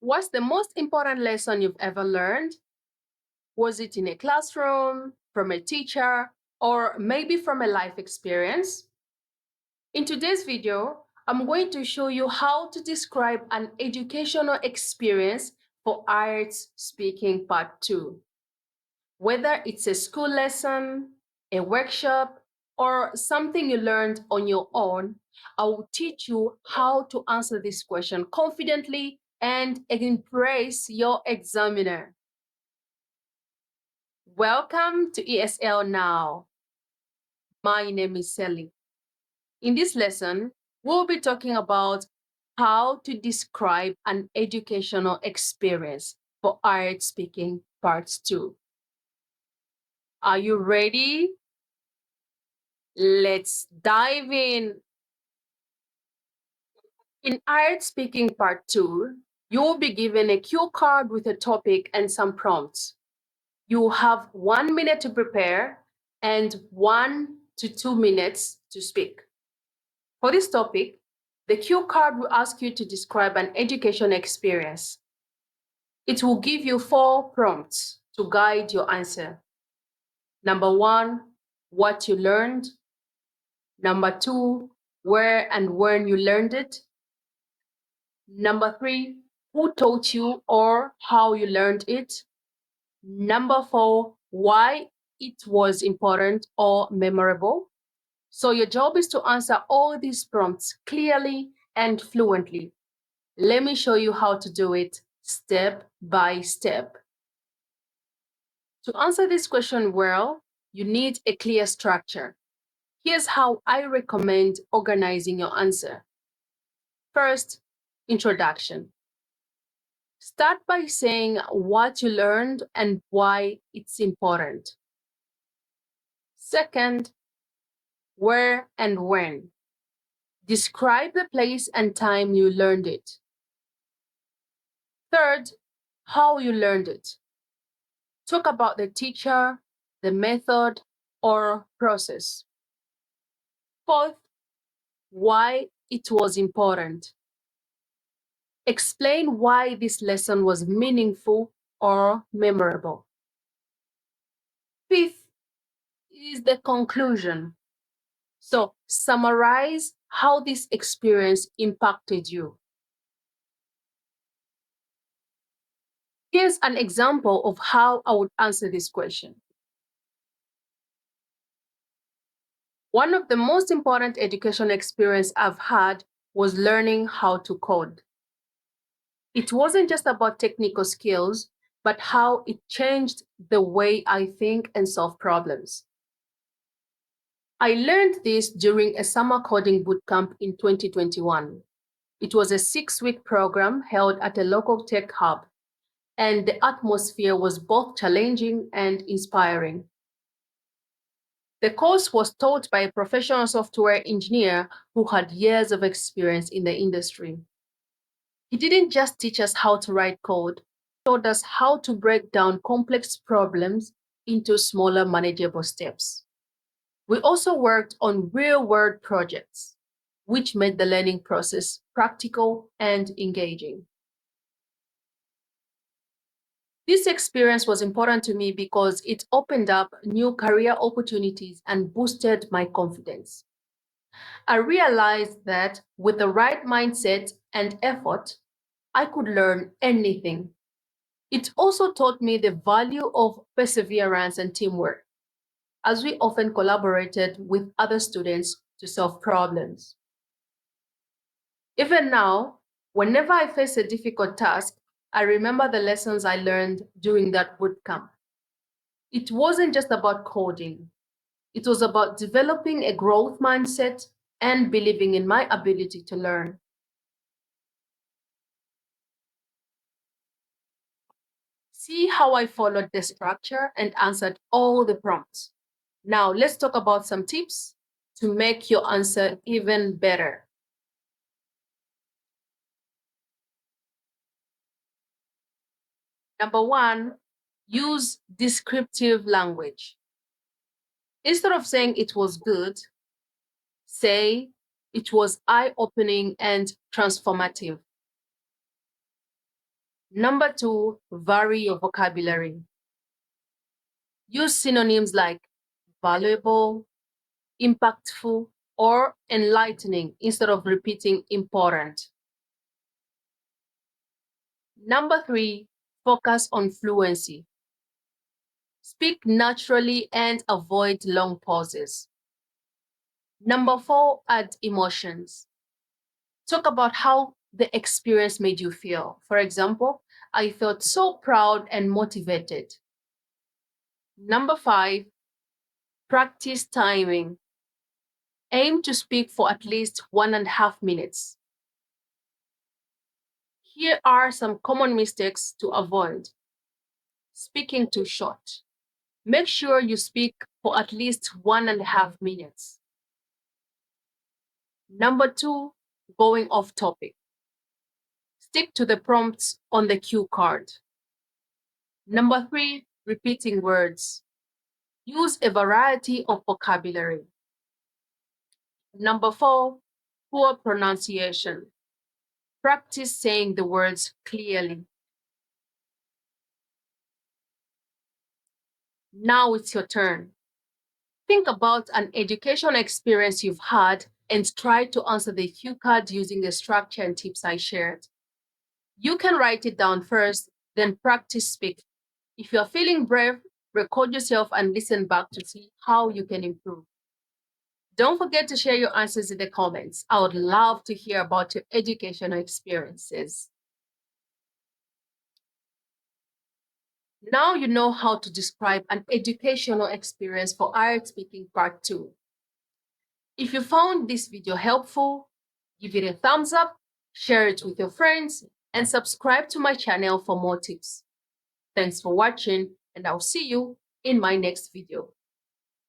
What's the most important lesson you've ever learned? Was it in a classroom, from a teacher, or maybe from a life experience? In today's video, I'm going to show you how to describe an educational experience for IELTS Speaking Part 2. Whether it's a school lesson, a workshop, or something you learned on your own, I will teach you how to answer this question confidently and impress your examiner. Welcome to ESL Now. My name is Selly. In this lesson, we'll be talking about how to describe an educational experience for IELTS Speaking Part 2. Are you ready? Let's dive in. In IELTS Speaking Part 2, you'll be given a cue card with a topic and some prompts. You have 1 minute to prepare and 1 to 2 minutes to speak. For this topic, the cue card will ask you to describe an education experience. It will give you 4 prompts to guide your answer. Number 1, what you learned. Number 2, where and when you learned it. Number 3, who taught you or how you learned it. Number 4, why it was important or memorable. So your job is to answer all these prompts clearly and fluently. Let me show you how to do it step by step. To answer this question well, you need a clear structure. Here's how I recommend organizing your answer. First, introduction. Start by saying what you learned and why it's important. Second, where and when. Describe the place and time you learned it. Third, how you learned it. Talk about the teacher, the method, or process. Fourth, why it was important. Explain why this lesson was meaningful or memorable. Fifth is the conclusion. So summarize how this experience impacted you. Here's an example of how I would answer this question. One of the most important education experience I've had was learning how to code. It wasn't just about technical skills, but how it changed the way I think and solve problems. I learned this during a summer coding bootcamp in 2021. It was a 6-week program held at a local tech hub, and the atmosphere was both challenging and inspiring. The course was taught by a professional software engineer who had years of experience in the industry. He didn't just teach us how to write code, he taught us how to break down complex problems into smaller, manageable steps. We also worked on real-world projects, which made the learning process practical and engaging. This experience was important to me because it opened up new career opportunities and boosted my confidence. I realized that with the right mindset and effort, I could learn anything. It also taught me the value of perseverance and teamwork, as we often collaborated with other students to solve problems. Even now, whenever I face a difficult task, I remember the lessons I learned during that bootcamp. It wasn't just about coding. It was about developing a growth mindset and believing in my ability to learn. See how I followed the structure and answered all the prompts. Now let's talk about some tips to make your answer even better. Number 1, use descriptive language. Instead of saying it was good, say it was eye-opening and transformative. Number 2, vary your vocabulary. Use synonyms like valuable, impactful, or enlightening instead of repeating important. Number 3, focus on fluency. Speak naturally and avoid long pauses. Number 4, add emotions. Talk about how the experience made you feel. For example, I felt so proud and motivated. Number 5, practice timing. Aim to speak for at least 1.5 minutes. Here are some common mistakes to avoid. Speaking too short. Make sure you speak for at least 1.5 minutes. Number 2, going off topic. Stick to the prompts on the cue card. Number 3, repeating words. Use a variety of vocabulary. Number 4, poor pronunciation. Practice saying the words clearly. Now it's your turn. Think about an educational experience you've had and try to answer the cue card using the structure and tips I shared. You can write it down first, then practice speaking. If you're feeling brave, record yourself and listen back to see how you can improve. Don't forget to share your answers in the comments. I would love to hear about your educational experiences. Now you know how to describe an educational experience for IELTS Speaking Part 2. If you found this video helpful, give it a thumbs up, share it with your friends, and subscribe to my channel for more tips. Thanks for watching, and I'll see you in my next video.